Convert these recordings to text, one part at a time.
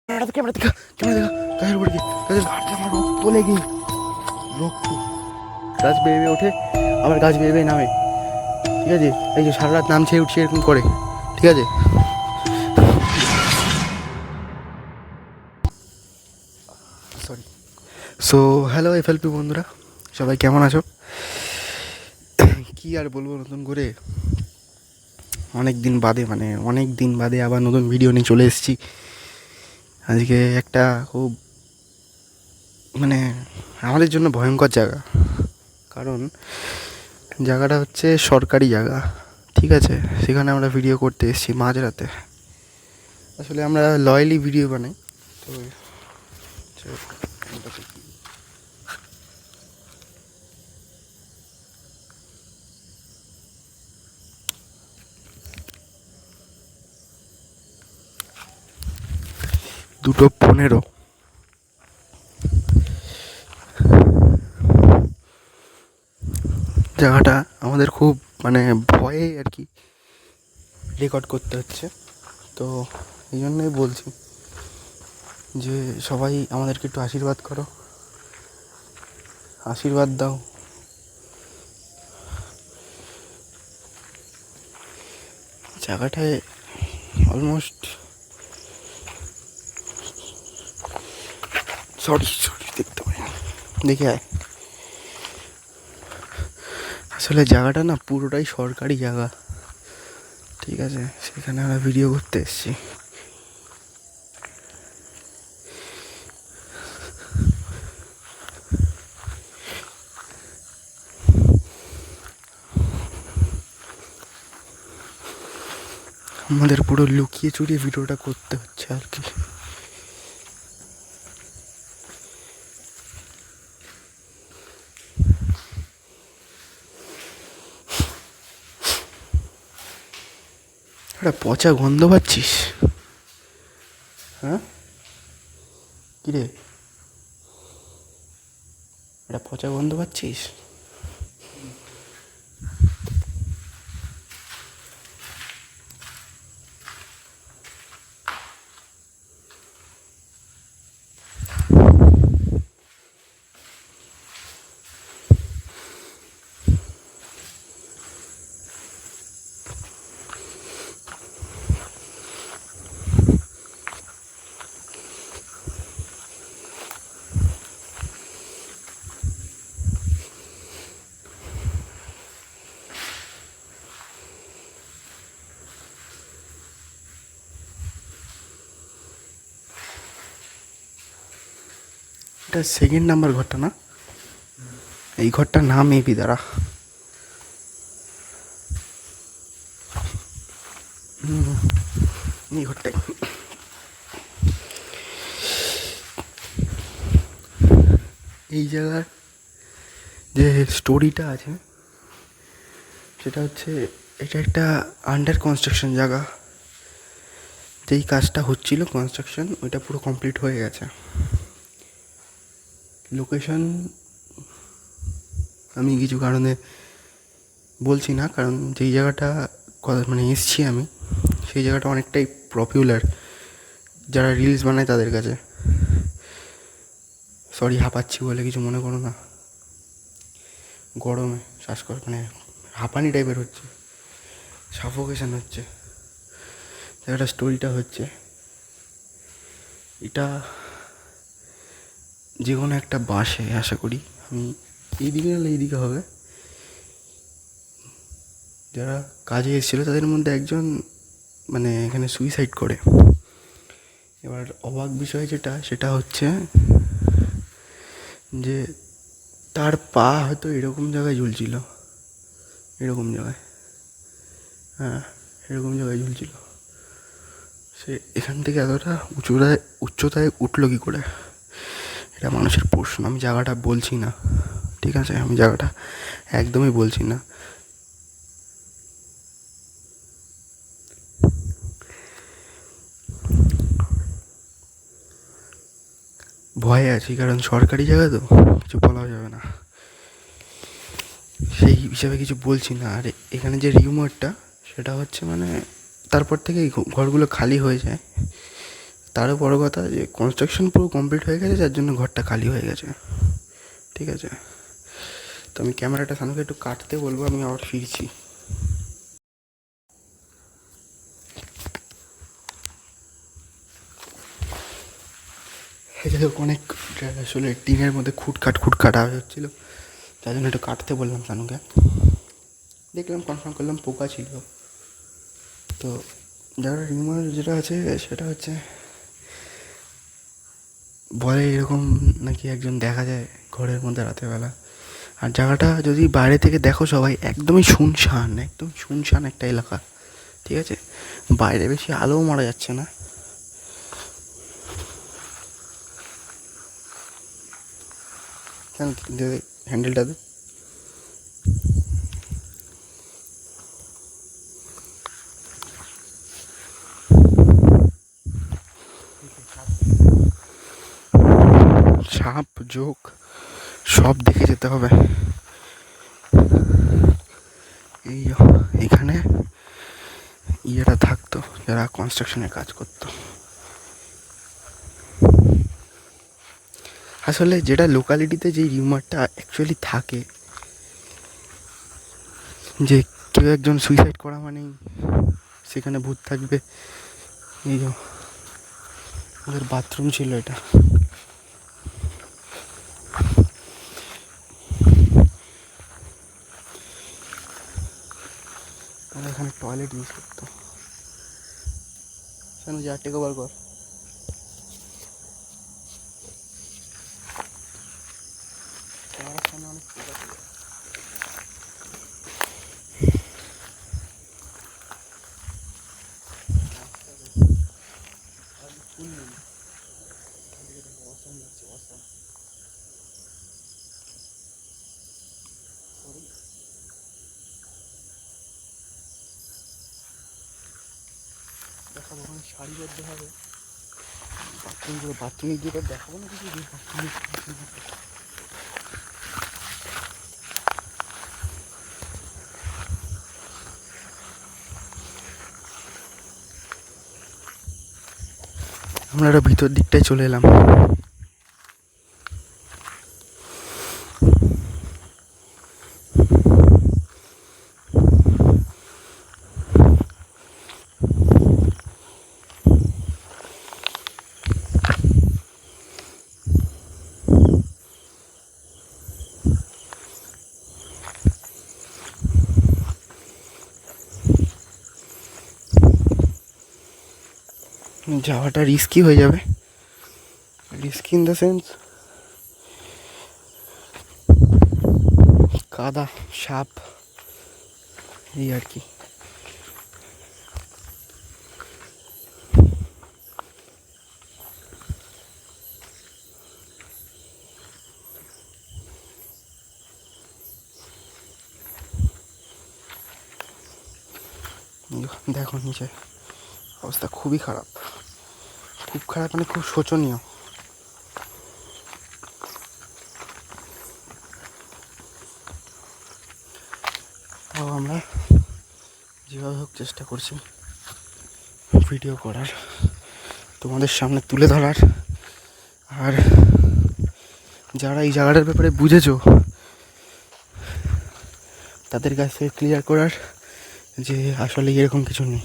Camera দেখা, camera দেখা, গাছের উপরে গিয়ে গাছের ঘাট আমার রক্ত লেগে রক্ত গাছ বেয়ে বেয়ে ওঠে, আবার গাছ বেয়ে বেয়ে নামে। ঠিক আছে, এই যে সারা রাত নামছে উঠছে এরকম করে। ঠিক আছে, সরি। সো হ্যালো এফএলপি বন্ধুরা, সবাই কেমন আছো? কি আর বলবো, নতুন করে অনেক দিন বাদে আবার নতুন ভিডিও নিয়ে চলে এসেছি। আজকে একটা খুব আমাদের জন্য ভয়ঙ্কর জায়গা, কারণ জায়গাটা হচ্ছে সরকারি জায়গা। ঠিক আছে, সেখানে আমরা ভিডিও করতে এসেছি মাঝরাতে। আসলে আমরা লয়ালি ভিডিও বানাই, তো দুটো 15 জায়গাটা আমাদের খুব ভয়ে আর কি রেকর্ড করতে হচ্ছে। তো এই জন্যই বলছি যে সবাই আমাদেরকে একটু আশীর্বাদ করো, আশীর্বাদ দাও। জায়গাটায় অলমোস্ট সরি দেখতে পাই, দেখে আয়। আসলে জায়গাটা না পুরোটাই সরকারি জায়গা। ঠিক আছে, সেখানে আমরা ভিডিও করতে এসেছি। আমাদের পুরো লুকিয়ে চুরিয়ে ভিডিওটা করতে হচ্ছে আর কি। একটা পচা গন্ধ পাচ্ছিস? হ্যাঁ, কিরে, একটা পচা গন্ধ পাচ্ছিস? এটা সেকেন্ড নাম্বার ঘরটা না? এই ঘরটার নাম মেবি, দাঁড়া, এই ঘরটাই। এই জায়গার যে স্টোরিটা আছে সেটা হচ্ছে, এটা একটা আন্ডার কনস্ট্রাকশন জায়গা। যেই কাজটা হচ্ছিল কনস্ট্রাকশন, ওইটা পুরো কমপ্লিট হয়ে গেছে। লোকেশন আমি কিছু কারণে বলছি না, কারণ যেই জায়গাটা এসছি আমি, সেই জায়গাটা অনেকটাই পপুলার যারা রিলস বানায় তাদের কাছে। সরি হাঁপাচ্ছি বলে কিছু মনে করো না, গরমে শ্বাসকষ্ট হাঁপানি টাইপের হচ্ছে, সাফোকেশন হচ্ছে। জায়গাটা স্টোরিটা হচ্ছে, এটা যে কোনো একটা বাসে আশা করি, আমি এইদিকে নাহলে এইদিকে হবে, যারা কাজে এসেছিলো তাদের মধ্যে একজন এখানে সুইসাইড করে। এবার অবাক বিষয় যেটা, সেটা হচ্ছে যে তার পা হয়তো এরকম জায়গায় ঝুলছিল, এরকম জায়গায়, হ্যাঁ এরকম জায়গায় ঝুলছিল। সে এখান থেকে এতটা উচ্চতায় উঠলো কী করে, এটা মানুষের প্রশ্ন। আমি জায়গাটা বলছি না, ঠিক আছে, আমি জায়গাটা একদমই বলছি না। ভয়ে আছি, কারণ সরকারি জায়গা তো কিছু বলা যাবে না, সেই হিসাবে কিছু বলছি না। আর এখানে যে রিউমারটা, সেটা হচ্ছে তারপর থেকে ঘরগুলো খালি হয়ে যায়, তারও বড় কথা যে কনস্ট্রাকশন পুরো কমপ্লিট হয়ে গেছে, যার জন্য ঘরটা খালি হয়ে গেছে। ঠিক আছে, তো আমি ক্যামেরাটা সামনে একটু কাটতে বলবো, আমি আবার ফিরছি। যাই হোক, অনেক আসলে টিনের মধ্যে খুটখাট আওয়াজ হচ্ছিলো, তার জন্য একটু কাটতে বললাম সানুকে। দেখলাম, কনফার্ম করলাম পোকা ছিল। তো যারা রিউমার যেটা আছে সেটা হচ্ছে, বলে এরকম নাকি একজন দেখা যায় ঘরের মধ্যে রাতেরবেলা। আর জায়গাটা যদি বাইরে থেকে দেখো সবাই, একদমই শুনশান একটা এলাকা। ঠিক আছে, বাইরে বেশি আলোও মারা যাচ্ছে না। কেন হ্যান্ডেলটা দে। সাপ জোক সব দেখে যেতে হবে। এইখানে ইয়েরা থাকতো, যারা কনস্ট্রাকশনের কাজ করতো। আসলে যেটা লোকালিটিতে যেই রিউমারটা অ্যাকচুয়ালি থাকে, যে কেউ একজন সুইসাইড করা মানেই সেখানে ভূত থাকবে। এই যে ওদের বাথরুম ছিল এটা, ওরা এখানে টয়লেট ইউজ করতো। কেন যা টেক ওভার কর। ক্যামেরার সামনে অনেক পোকা ছিল। দেখাবো ওখানে সারিবদ্ধভাবে বাথরুমগুলো, বাথরুমে গিয়ে দেখাবো না কিছু। আমরা একটা ভিতর দিকটায় চলে এলাম। যাওয়াটা রিস্কি হয়ে যাবে, রিস্কি ইন দ্য সেন্স কাদা, সাপ, এই আর কি। দেখো নিচে অবস্থা খুবই খারাপ, খুব খারাপ, মানে খুব শোচনীয়। তাও আমরা যেভাবে হোক চেষ্টা করছি ভিডিও করার, তোমাদের সামনে তুলে ধরার। আর যারা এই জায়গাটার ব্যাপারে বুঝেছো তাদের কাছ থেকে ক্লিয়ার করার যে আসলে এরকম কিছু নেই।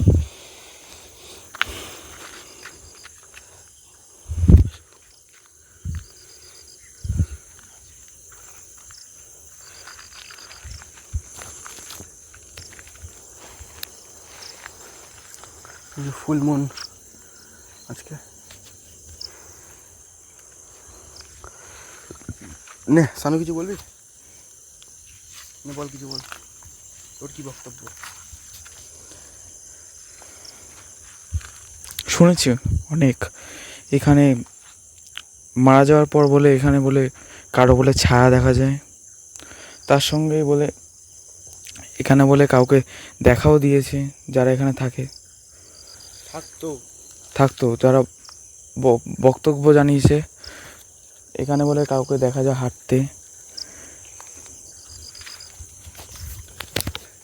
ফুল মুন আজকে। নে সানু কিছু বলবি? বল, কিছু বল, তোর কি বক্তব্য? শুনেছি অনেক, এখানে মারা যাওয়ার পর বলে এখানে বলে কারো বলে ছায়া দেখা যায়, তার সঙ্গে বলে এখানে বলে কাউকে দেখাও দিয়েছে যারা এখানে থাকতো যারা বক্তব্য জানিয়েছে, এখানে বলে কাউকে দেখা যায় হাঁটতে।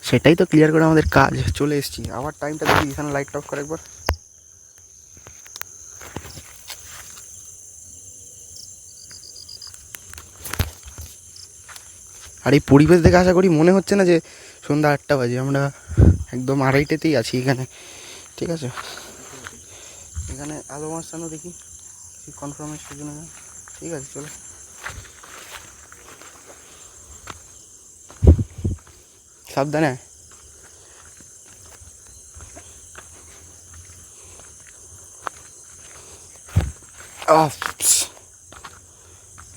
সেটাই তো ক্লিয়ার করে আমাদের কাজ। চলে এসেছি, আবার টাইমটা দেখি, এখানে লাইট অফ করে একবার। আর এই পরিবেশ দেখে আশা করি মনে হচ্ছে না যে সন্ধ্যা 8টা বাজে, আমরা একদম 2:30তেই আছি এখানে, ঠিক আছে। এখানে আলো মাসানো দেখি কনফার্মেশনের জন্য, ঠিক আছে চলো। সাবধানে।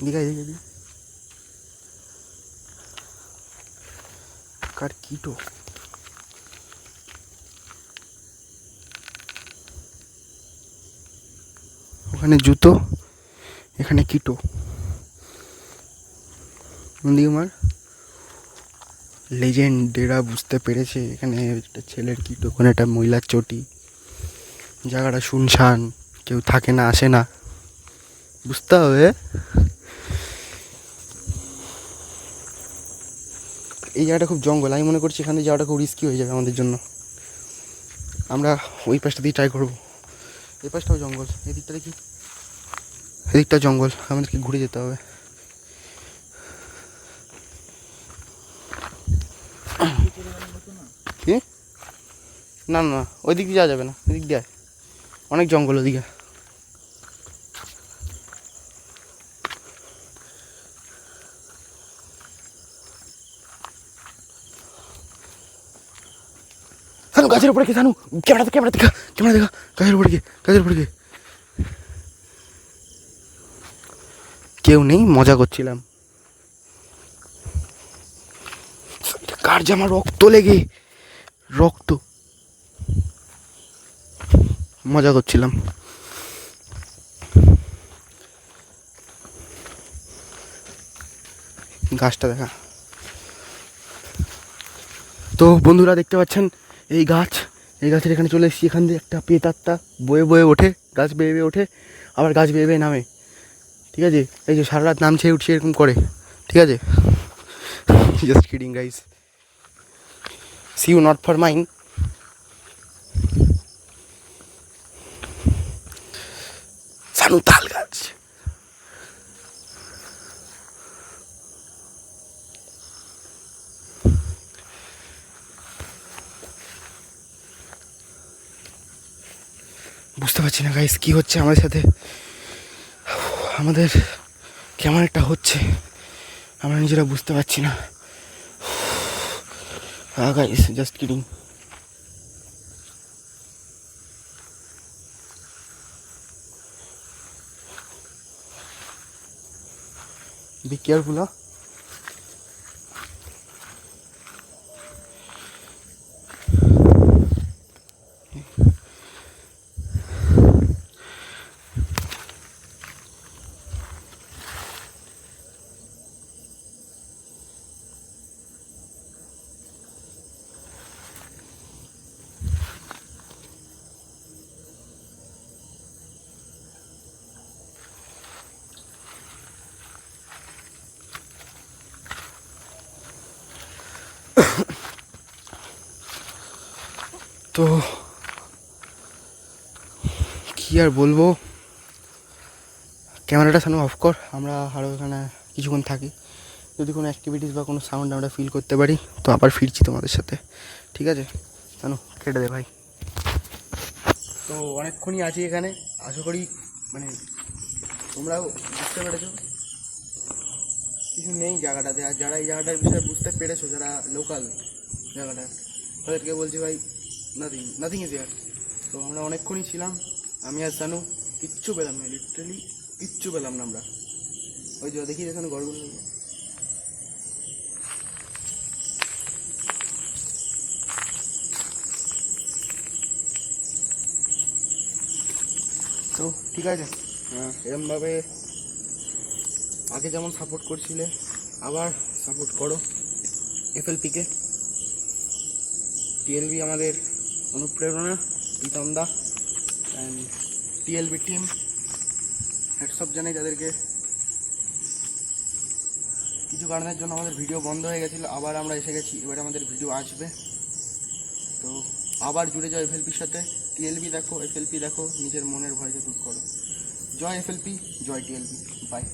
দিঘা দিঘা কার কিটো ওখানে জুতো, এখানে কিটো মার লেজেন্ডেরা বুঝতে পেরেছে এখানে একটা ছেলের কিটো, ওখানে একটা মহিলার চটি, জায়গাটা শুনশান, কেউ থাকে না, আসে না, বুঝতে হবে। এই জায়গাটা খুব জঙ্গল, আমি মনে করছি এখানে যাওয়াটা খুব রিস্কি হয়ে যাবে আমাদের জন্য। আমরা ওই পাশটা দিয়ে ট্রাই করবো। এই পাশটাও জঙ্গল, এদিকটাতে কি, এদিকটা জঙ্গল, আমাদেরকে ঘুরে যেতে হবে। কি না না, ওই দিক দিয়ে যাওয়া যাবে না, ওই দিক দিয়ে অনেক জঙ্গল ওদিকে। সানু গাছের উপরে কি, সানু ক্যামেরা দেখা, গাছের উপরে কি, কেউ নেই, মজা করছিলাম। কার জামা, রক্ত লেগে, রক্ত, মজা করছিলাম। গাছটা দেখা। তো বন্ধুরা দেখতে পাচ্ছেন এই গাছের এখানে চলে এসেছি। এখান দিয়ে একটা পেতাত্তা বয়ে ওঠে, গাছ বেয়ে ওঠে, আবার গাছ বেয়ে নামে, ঠিক আছে। এই যে সারা রাত নামছে উঠছে এরকম করে, ঠিক আছে। Just kidding guys, see you not for mine. সানু তাল গাছ, বুঝতে পারছি না গাইস কি হচ্ছে আমাদের সাথে, আমাদের কেমন একটা হচ্ছে, আমরা নিজেরা বুঝতে পারছি না। Guys just kidding. Be careful. তো কি আর বলবো, ক্যামেরাটা সামনে অফ কর, আমরা আরও এখানে কিছুক্ষণ থাকি, যদি কোনো অ্যাক্টিভিটিস বা কোনো সাউন্ড আমরা ফিল করতে পারি তো আবার ফিরছি তোমাদের সাথে, ঠিক আছে। জানো কেটে দে ভাই। তো অনেকক্ষণই আছি এখানে, আশা করি মানে তোমরাও বুঝতে পেরেছো কিছু নেই জায়গাটাতে। আর যারা এই জায়গাটার বিষয়ে বুঝতে পেরেছো, যারা লোকাল জায়গাটা, তাদেরকে বলছি ভাই নাথিং ইজ হিয়ার। তো আমরা অনেকক্ষণই ছিলাম, আমি আর সানু কিচ্ছু পেলাম না, লিটারালি কিচ্ছু পেলাম না আমরা। ওই যে দেখি এখানে গড়গুলো, তো ঠিক আছে। এরমভাবে আগে যেমন সাপোর্ট করছিলে আবার সাপোর্ট করো এফএলপিকে। টিএলবি আমাদের অনুপ্রেরণা, প্রীতম দা অ্যান্ড টিএলবি টিম হ্যাটসঅপ জানাই যাদেরকে। কিছু কারণের জন্য আমাদের ভিডিও বন্ধ হয়ে গেছিলো, আবার আমরা এসে গেছি, এবারে আমাদের ভিডিও আসবে। তো আবার জুড়ে যাও এফএলপির সাথে। টিএলবি দেখো, এফএলপি দেখো, নিজের মনের ভয়কে দূর করো। জয় এফএলপি, জয় টিএলবি, বাই।